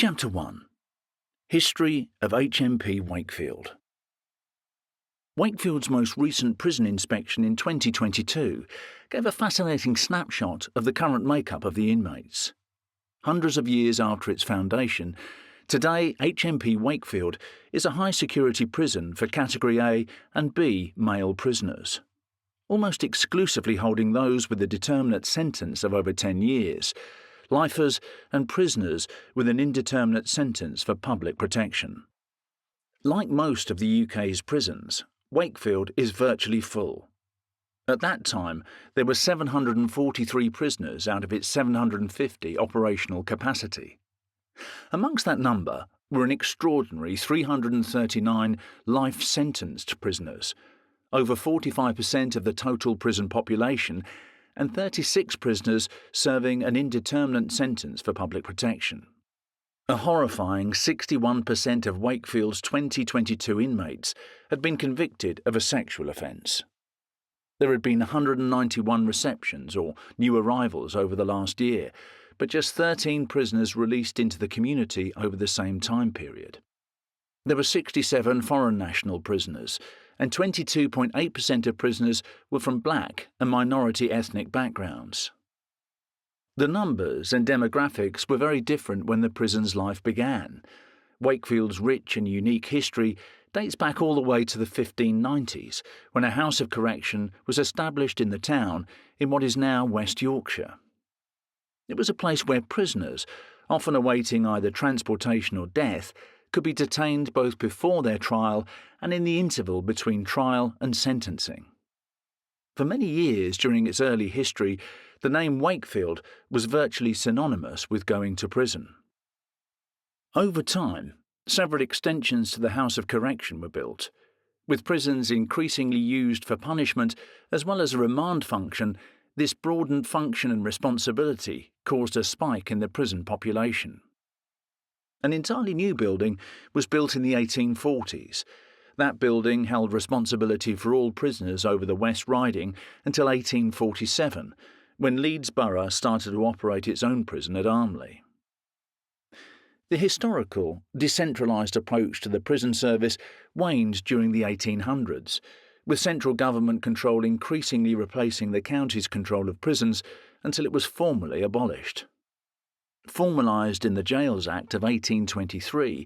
Chapter 1. History of HMP Wakefield. Wakefield's most recent prison inspection in 2022 gave a fascinating snapshot of the current makeup of the inmates. Hundreds of years after its foundation, today HMP Wakefield is a high-security prison for Category A and B male prisoners, almost exclusively holding those with a determinate sentence of over 10 years, lifers and prisoners with an indeterminate sentence for public protection. Like most of the UK's prisons, Wakefield is virtually full. At that time, there were 743 prisoners out of its 750 operational capacity. Amongst that number were an extraordinary 339 life-sentenced prisoners, over 45% of the total prison population, and 36 prisoners serving an indeterminate sentence for public protection. A horrifying 61% of Wakefield's 2022 inmates had been convicted of a sexual offence. There had been 191 receptions or new arrivals over the last year, but just 13 prisoners released into the community over the same time period. There were 67 foreign national prisoners, and 22.8% of prisoners were from black and minority ethnic backgrounds. The numbers and demographics were very different when the prison's life began. Wakefield's rich and unique history dates back all the way to the 1590s, when a house of correction was established in the town in what is now West Yorkshire. It was a place where prisoners, often awaiting either transportation or death, could be detained both before their trial and in the interval between trial and sentencing. For many years during its early history, the name Wakefield was virtually synonymous with going to prison. Over time, several extensions to the House of Correction were built, with prisons increasingly used for punishment as well as a remand function. This broadened function and responsibility caused a spike in the prison population. An entirely new building was built in the 1840s. That building held responsibility for all prisoners over the West Riding until 1847, when Leeds Borough started to operate its own prison at Armley. The historical, decentralised approach to the prison service waned during the 1800s, with central government control increasingly replacing the county's control of prisons until it was formally abolished. Formalised in the Jails Act of 1823,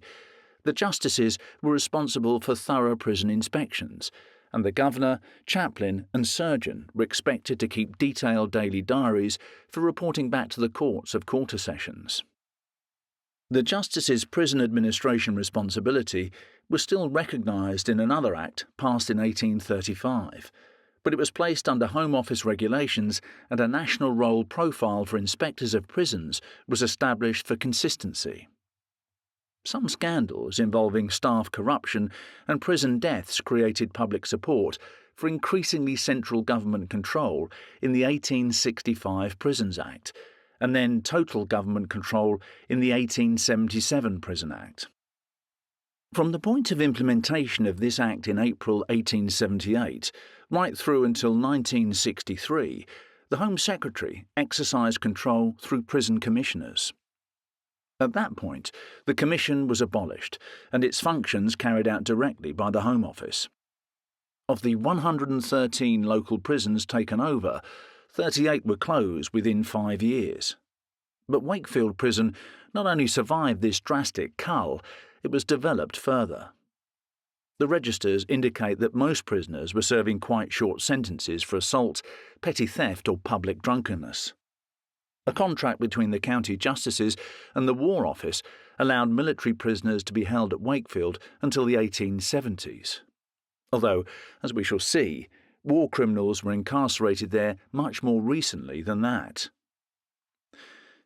the justices were responsible for thorough prison inspections, and the governor, chaplain and surgeon were expected to keep detailed daily diaries for reporting back to the courts of quarter sessions. The justices' prison administration responsibility was still recognised in another act passed in 1835, but it was placed under Home Office regulations, and a national roll profile for inspectors of prisons was established for consistency. Some scandals involving staff corruption and prison deaths created public support for increasingly central government control in the 1865 Prisons Act, and then total government control in the 1877 Prison Act. From the point of implementation of this Act in April 1878, right through until 1963, the Home Secretary exercised control through prison commissioners. At that point, the Commission was abolished and its functions carried out directly by the Home Office. Of the 113 local prisons taken over, 38 were closed within 5 years. But Wakefield Prison not only survived this drastic cull, it was developed further. The registers indicate that most prisoners were serving quite short sentences for assault, petty theft or public drunkenness. A contract between the county justices and the War Office allowed military prisoners to be held at Wakefield until the 1870s. Although, as we shall see, war criminals were incarcerated there much more recently than that.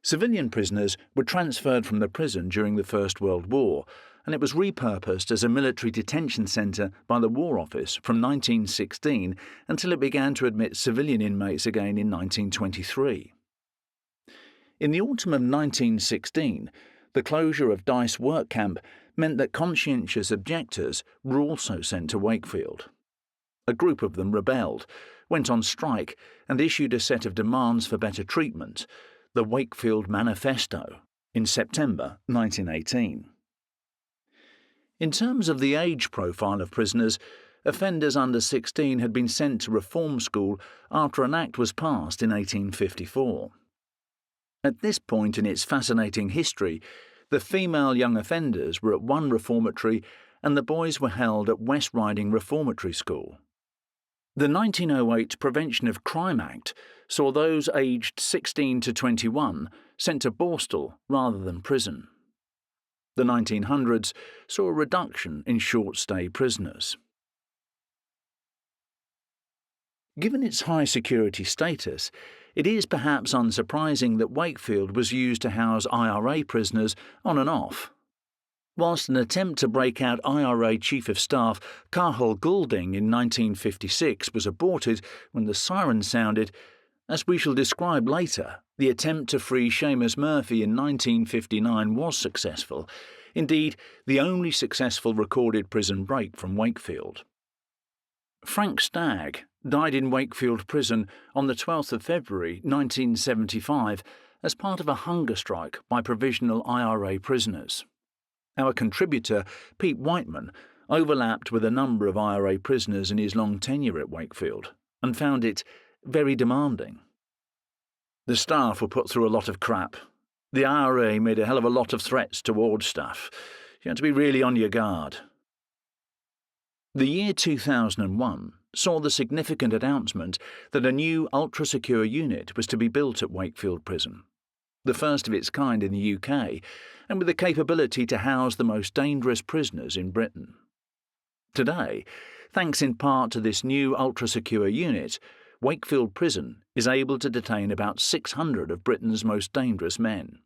Civilian prisoners were transferred from the prison during the First World War, and it was repurposed as a military detention centre by the War Office from 1916 until it began to admit civilian inmates again in 1923. In the autumn of 1916, the closure of Dice Work Camp meant that conscientious objectors were also sent to Wakefield. A group of them rebelled, went on strike, and issued a set of demands for better treatment, the Wakefield Manifesto, in September 1918. In terms of the age profile of prisoners, offenders under 16 had been sent to reform school after an act was passed in 1854. At this point in its fascinating history, the female young offenders were at one reformatory and the boys were held at West Riding Reformatory School. The 1908 Prevention of Crime Act saw those aged 16 to 21 sent to Borstal rather than prison. The 1900s saw a reduction in short-stay prisoners. Given its high security status, it is perhaps unsurprising that Wakefield was used to house IRA prisoners on and off. Whilst an attempt to break out IRA Chief of Staff Cathal Goulding in 1956 was aborted when the siren sounded, as we shall describe later, the attempt to free Seamus Murphy in 1959 was successful, indeed the only successful recorded prison break from Wakefield. Frank Stagg died in Wakefield Prison on the 12th of February 1975 as part of a hunger strike by provisional IRA prisoners. Our contributor, Pete Whiteman, overlapped with a number of IRA prisoners in his long tenure at Wakefield and found it very demanding. The staff were put through a lot of crap. The IRA made a hell of a lot of threats towards staff. You had to be really on your guard. The year 2001 saw the significant announcement that a new ultra-secure unit was to be built at Wakefield Prison, the first of its kind in the UK, and with the capability to house the most dangerous prisoners in Britain. Today, thanks in part to this new ultra-secure unit, Wakefield Prison is able to detain about 600 of Britain's most dangerous men,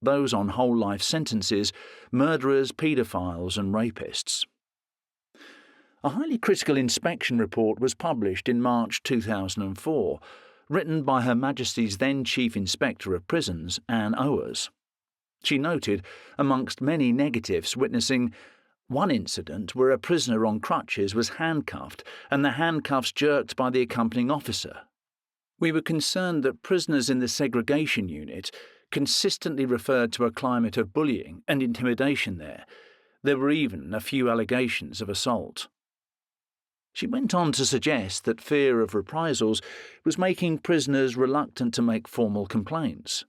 those on whole-life sentences, murderers, paedophiles and rapists. A highly critical inspection report was published in March 2004, written by Her Majesty's then Chief Inspector of Prisons, Anne Owers. She noted, amongst many negatives, witnessing one incident where a prisoner on crutches was handcuffed and the handcuffs jerked by the accompanying officer. We were concerned that prisoners in the segregation unit consistently referred to a climate of bullying and intimidation there. There were even a few allegations of assault. She went on to suggest that fear of reprisals was making prisoners reluctant to make formal complaints.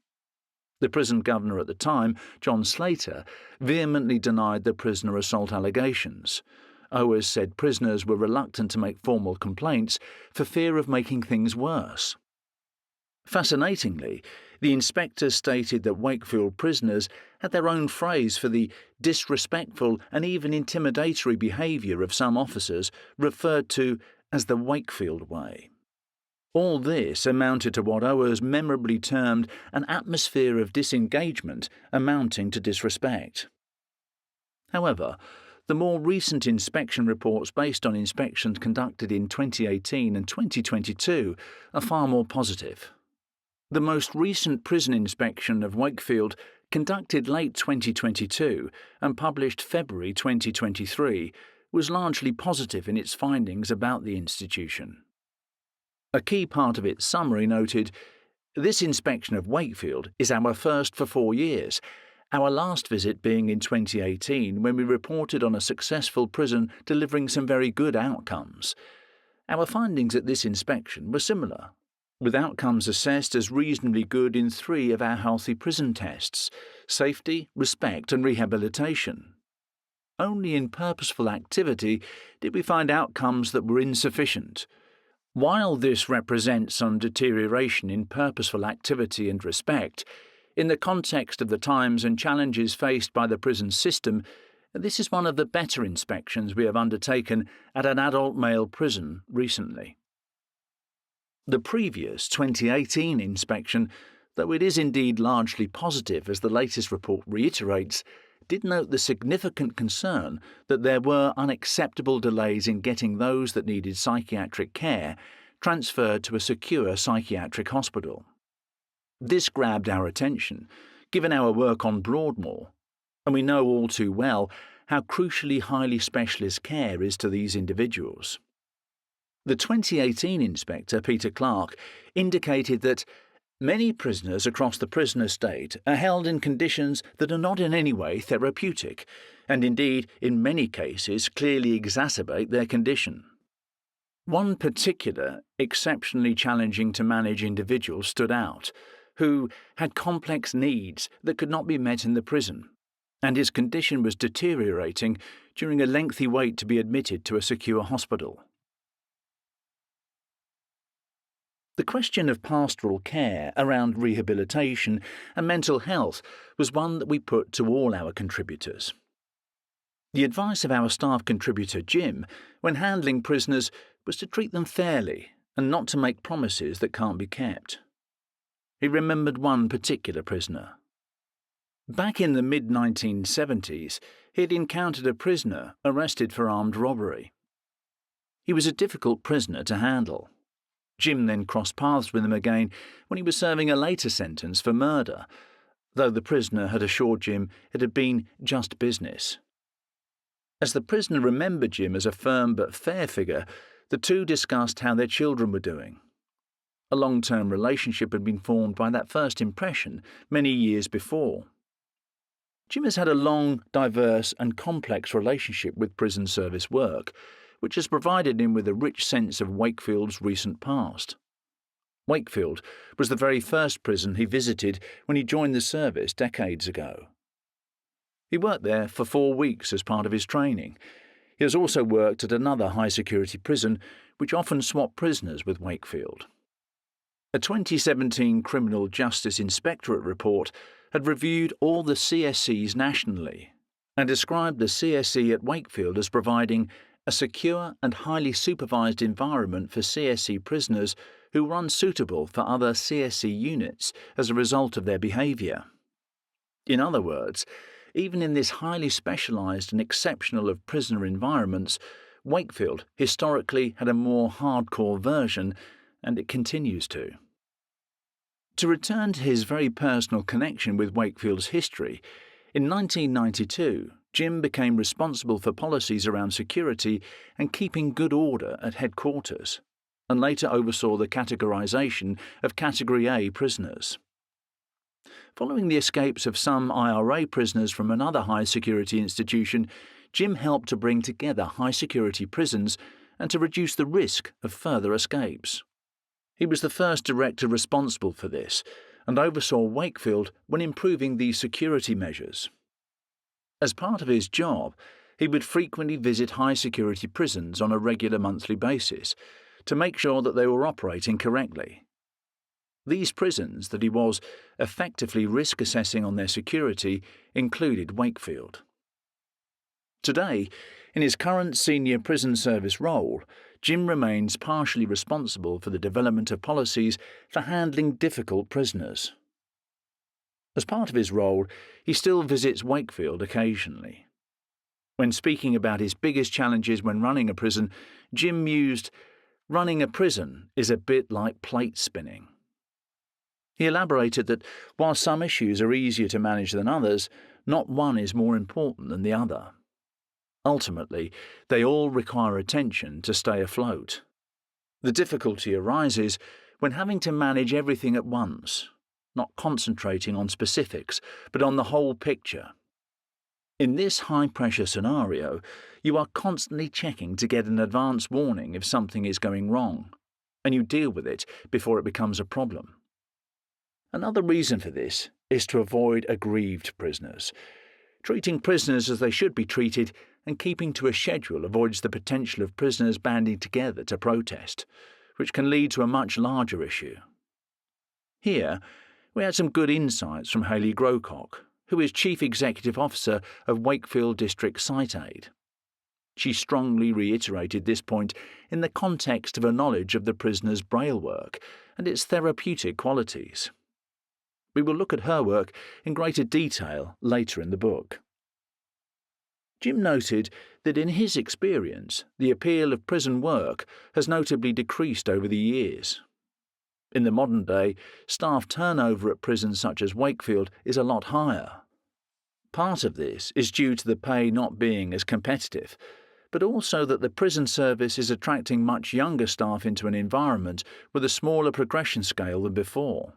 The prison governor at the time, John Slater, vehemently denied the prisoner assault allegations. Owers said prisoners were reluctant to make formal complaints for fear of making things worse. Fascinatingly, the inspector stated that Wakefield prisoners had their own phrase for the disrespectful and even intimidatory behaviour of some officers referred to as the Wakefield way. All this amounted to what Owers memorably termed an atmosphere of disengagement amounting to disrespect. However, the more recent inspection reports based on inspections conducted in 2018 and 2022 are far more positive. The most recent prison inspection of Wakefield, conducted late 2022 and published February 2023, was largely positive in its findings about the institution. A key part of its summary noted, "This inspection of Wakefield is our first for 4 years, our last visit being in 2018 when we reported on a successful prison delivering some very good outcomes. Our findings at this inspection were similar, with outcomes assessed as reasonably good in 3 of our healthy prison tests: safety, respect and rehabilitation. Only in purposeful activity did we find outcomes that were insufficient. While this represents some deterioration in purposeful activity and respect, in the context of the times and challenges faced by the prison system, this is one of the better inspections we have undertaken at an adult male prison recently." The previous 2018 inspection, though it is indeed largely positive as the latest report reiterates, did note the significant concern that there were unacceptable delays in getting those that needed psychiatric care transferred to a secure psychiatric hospital. This grabbed our attention, given our work on Broadmoor, and we know all too well how crucially highly specialist care is to these individuals. The 2018 inspector, Peter Clark, indicated that Many prisoners across the prison estate are held in conditions that are not in any way therapeutic, and indeed, in many cases, clearly exacerbate their condition. One particular, exceptionally challenging to manage individual stood out, who had complex needs that could not be met in the prison, and his condition was deteriorating during a lengthy wait to be admitted to a secure hospital. The question of pastoral care around rehabilitation and mental health was one that we put to all our contributors. The advice of our staff contributor Jim, when handling prisoners, was to treat them fairly and not to make promises that can't be kept. He remembered one particular prisoner. Back in the mid-1970s, he had encountered a prisoner arrested for armed robbery. He was a difficult prisoner to handle. Jim then crossed paths with him again when he was serving a later sentence for murder, though the prisoner had assured Jim it had been just business. As the prisoner remembered Jim as a firm but fair figure, the two discussed how their children were doing. A long-term relationship had been formed by that first impression many years before. Jim has had a long, diverse and complex relationship with prison service work, which has provided him with a rich sense of Wakefield's recent past. Wakefield was the very first prison he visited when he joined the service decades ago. He worked there for 4 weeks as part of his training. He has also worked at another high-security prison, which often swapped prisoners with Wakefield. A 2017 Criminal Justice Inspectorate report had reviewed all the CSCs nationally and described the CSC at Wakefield as providing a secure and highly supervised environment for CSC prisoners who were unsuitable for other CSC units as a result of their behaviour. In other words, even in this highly specialised and exceptional of prisoner environments, Wakefield historically had a more hardcore version, and it continues to. To return to his very personal connection with Wakefield's history, in 1992, Jim became responsible for policies around security and keeping good order at headquarters, and later oversaw the categorisation of Category A prisoners. Following the escapes of some IRA prisoners from another high-security institution, Jim helped to bring together high-security prisons and to reduce the risk of further escapes. He was the first director responsible for this and oversaw Wakefield when improving these security measures. As part of his job, he would frequently visit high-security prisons on a regular monthly basis to make sure that they were operating correctly. These prisons that he was effectively risk assessing on their security included Wakefield. Today, in his current senior prison service role, Jim remains partially responsible for the development of policies for handling difficult prisoners. As part of his role, he still visits Wakefield occasionally. When speaking about his biggest challenges when running a prison, Jim mused, "Running a prison is a bit like plate spinning." He elaborated that while some issues are easier to manage than others, not one is more important than the other. Ultimately, they all require attention to stay afloat. The difficulty arises when having to manage everything at once, not concentrating on specifics, but on the whole picture. In this high-pressure scenario, you are constantly checking to get an advance warning if something is going wrong, and you deal with it before it becomes a problem. Another reason for this is to avoid aggrieved prisoners. Treating prisoners as they should be treated and keeping to a schedule avoids the potential of prisoners banding together to protest, which can lead to a much larger issue. Here, we had some good insights from Hayley Grocock, who is Chief Executive Officer of Wakefield District Site Aid. She strongly reiterated this point in the context of a knowledge of the prisoner's braille work and its therapeutic qualities. We will look at her work in greater detail later in the book. Jim noted that in his experience, the appeal of prison work has notably decreased over the years. In the modern day, staff turnover at prisons such as Wakefield is a lot higher. Part of this is due to the pay not being as competitive, but also that the prison service is attracting much younger staff into an environment with a smaller progression scale than before.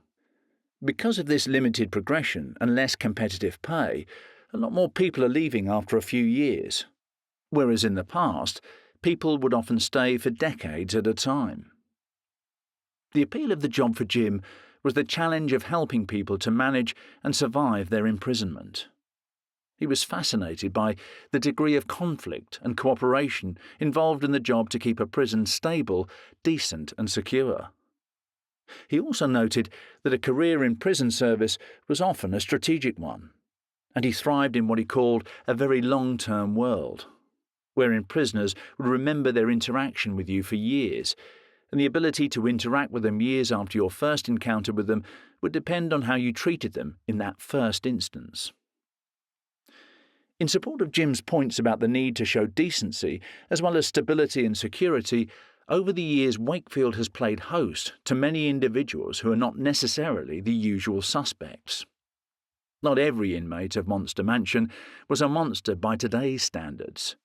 Because of this limited progression and less competitive pay, a lot more people are leaving after a few years, whereas in the past, people would often stay for decades at a time. The appeal of the job for Jim was the challenge of helping people to manage and survive their imprisonment. He was fascinated by the degree of conflict and cooperation involved in the job to keep a prison stable, decent and secure. He also noted that a career in prison service was often a strategic one, and he thrived in what he called a very long-term world, wherein prisoners would remember their interaction with you for years, and the ability to interact with them years after your first encounter with them would depend on how you treated them in that first instance. In support of Jim's points about the need to show decency as well as stability and security, over the years Wakefield has played host to many individuals who are not necessarily the usual suspects. Not every inmate of Monster Mansion was a monster by today's standards.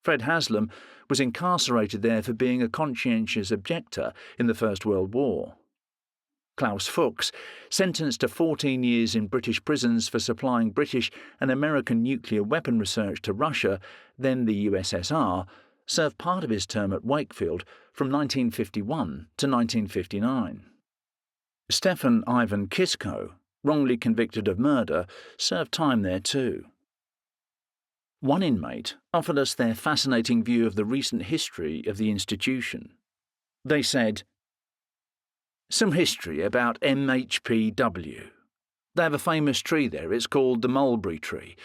Fred Haslam was incarcerated there for being a conscientious objector in the First World War. Klaus Fuchs, sentenced to 14 years in British prisons for supplying British and American nuclear weapon research to Russia, then the USSR, served part of his term at Wakefield from 1951 to 1959. Stefan Ivan Kisko, wrongly convicted of murder, served time there too. One inmate offered us their fascinating view of the recent history of the institution. They said, "Some history about MHPW. They have a famous tree there. It's called the mulberry tree.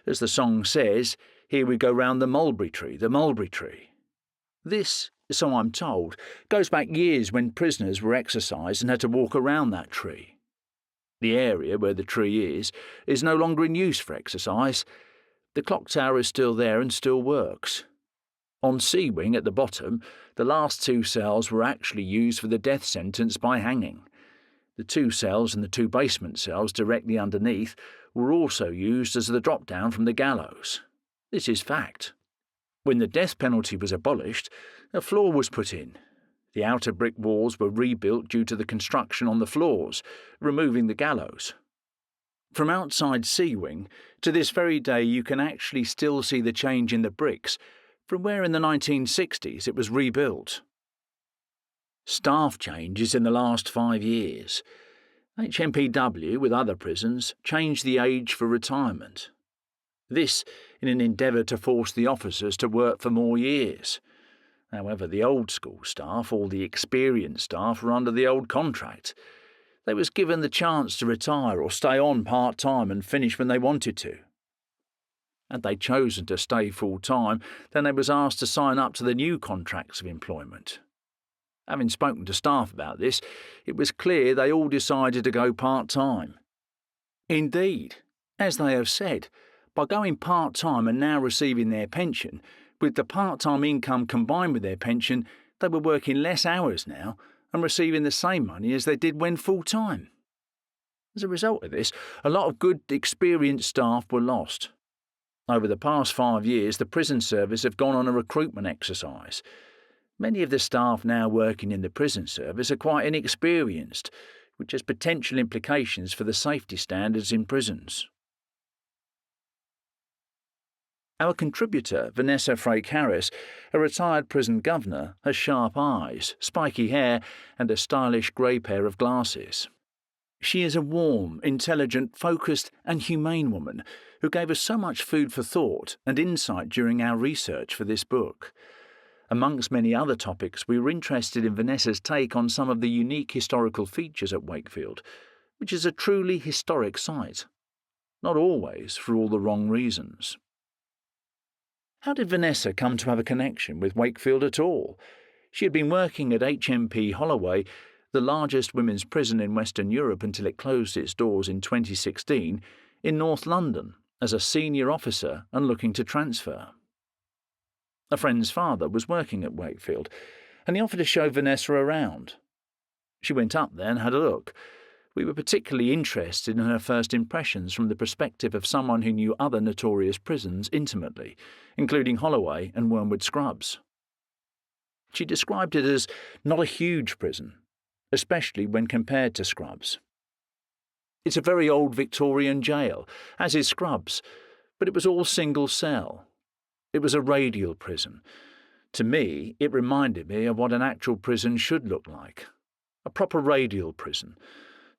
As the song says, here we go round the mulberry tree, the mulberry tree. This, so I'm told, goes back years when prisoners were exercised and had to walk around that tree. The area where the tree is no longer in use for exercise. The clock tower is still there and still works. On C Wing at the bottom, the last two cells were actually used for the death sentence by hanging. The two cells and the two basement cells directly underneath were also used as the drop-down from the gallows. This is fact. When the death penalty was abolished, a floor was put in. The outer brick walls were rebuilt due to the construction on the floors, removing the gallows. From outside C Wing, to this very day you can actually still see the change in the bricks from where in the 1960s it was rebuilt. Staff changes in the last 5 years. HMPW, with other prisons, changed the age for retirement. This in an endeavour to force the officers to work for more years. However, the old school staff, all the experienced staff, were under the old contract. They was given the chance to retire or stay on part-time and finish when they wanted to. Had they chosen to stay full-time, then they was asked to sign up to the new contracts of employment. Having spoken to staff about this, it was clear they all decided to go part-time. Indeed, as they have said, by going part-time and now receiving their pension, with the part-time income combined with their pension, they were working less hours now and receiving the same money as they did when full-time. As a result of this, a lot of good, experienced staff were lost. Over the past 5 years, the prison service have gone on a recruitment exercise. Many of the staff now working in the prison service are quite inexperienced, which has potential implications for the safety standards in prisons. Our contributor, Vanessa Frake-Harris, a retired prison governor, has sharp eyes, spiky hair, and a stylish grey pair of glasses. She is a warm, intelligent, focused, and humane woman who gave us so much food for thought and insight during our research for this book. Amongst many other topics, we were interested in Vanessa's take on some of the unique historical features at Wakefield, which is a truly historic site. Not always for all the wrong reasons. How did Vanessa come to have a connection with Wakefield at all? She had been working at HMP Holloway, the largest women's prison in Western Europe until it closed its doors in 2016, in North London, as a senior officer and looking to transfer. A friend's father was working at Wakefield, and he offered to show Vanessa around. She went up there and had a look. We were particularly interested in her first impressions from the perspective of someone who knew other notorious prisons intimately, including Holloway and Wormwood Scrubs. She described it as not a huge prison, especially when compared to Scrubs. It's a very old Victorian jail, as is Scrubs, but it was all single cell. It was a radial prison. To me, it reminded me of what an actual prison should look like. A proper radial prison.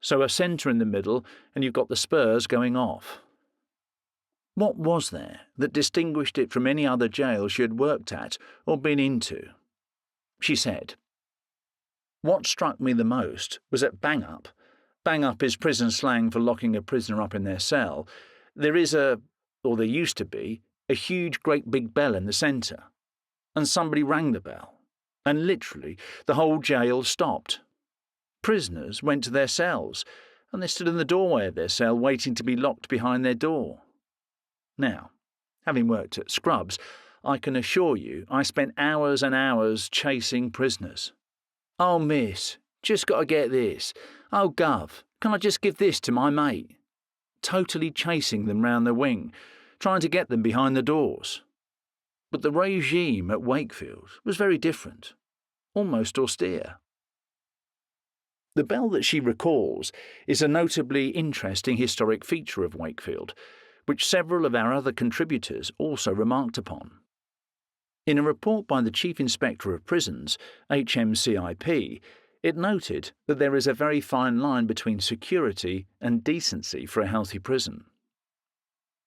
So a centre in the middle, and you've got the spurs going off. What was there that distinguished it from any other jail she had worked at or been into? She said, "What struck me the most was at Bang Up. Bang Up is prison slang for locking a prisoner up in their cell. There is there used to be, a huge great big bell in the centre. And somebody rang the bell, and literally the whole jail stopped. Prisoners went to their cells, and they stood in the doorway of their cell waiting to be locked behind their door. Now, having worked at Scrubs, I can assure you I spent hours and hours chasing prisoners. 'Oh, miss, just got to get this. Oh, gov, can I just give this to my mate?' Totally chasing them round the wing, trying to get them behind the doors. But the regime at Wakefield was very different, almost austere." The bell that she recalls is a notably interesting historic feature of Wakefield, which several of our other contributors also remarked upon. In a report by the Chief Inspector of Prisons, HMCIP, it noted that there is a very fine line between security and decency for a healthy prison.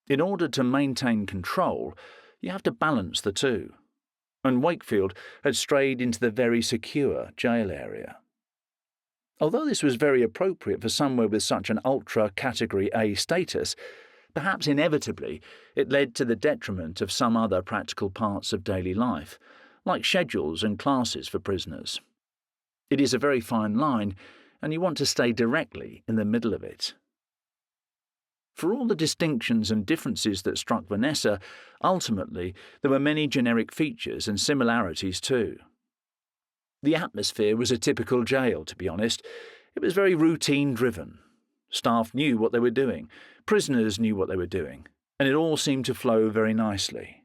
In order to maintain control, you have to balance the two, and Wakefield had strayed into the very secure jail area. Although this was very appropriate for somewhere with such an ultra Category A status, perhaps inevitably it led to the detriment of some other practical parts of daily life, like schedules and classes for prisoners. It is a very fine line, and you want to stay directly in the middle of it. For all the distinctions and differences that struck Vanessa, ultimately there were many generic features and similarities too. The atmosphere was a typical jail, to be honest. It was very routine-driven. Staff knew what they were doing, prisoners knew what they were doing, and it all seemed to flow very nicely.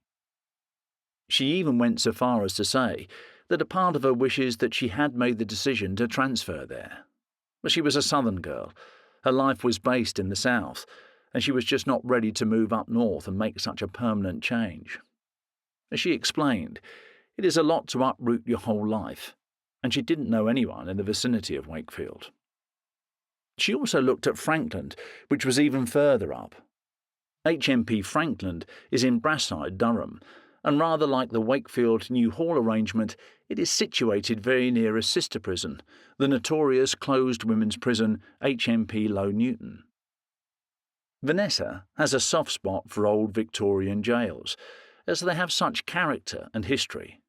She even went so far as to say that a part of her wishes that she had made the decision to transfer there. But she was a southern girl. Her life was based in the south, and she was just not ready to move up north and make such a permanent change. As she explained, it is a lot to uproot your whole life, and she didn't know anyone in the vicinity of Wakefield. She also looked at Frankland, which was even further up. HMP Frankland is in Brasside, Durham, and rather like the Wakefield New Hall arrangement, it is situated very near a sister prison, the notorious closed women's prison HMP Low Newton. Vanessa has a soft spot for old Victorian jails, as they have such character and history,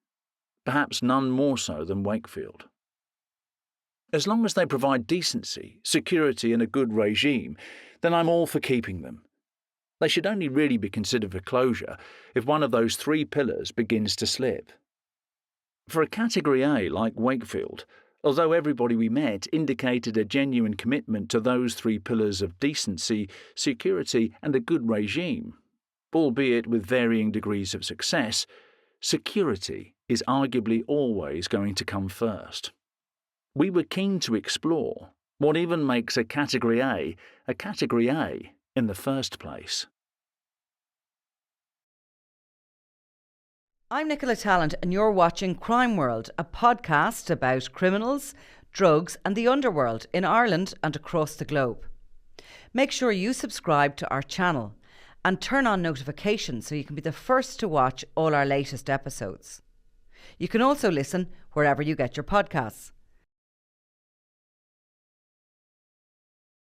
perhaps none more so than Wakefield. As long as they provide decency, security and a good regime, then I'm all for keeping them. They should only really be considered for closure if one of those three pillars begins to slip. For a Category A like Wakefield, although everybody we met indicated a genuine commitment to those three pillars of decency, security and a good regime, albeit with varying degrees of success, security is arguably always going to come first. We were keen to explore what even makes a Category A in the first place. I'm Nicola Tallant and you're watching Crime World, a podcast about criminals, drugs and the underworld in Ireland and across the globe. Make sure you subscribe to our channel and turn on notifications so you can be the first to watch all our latest episodes. You can also listen wherever you get your podcasts.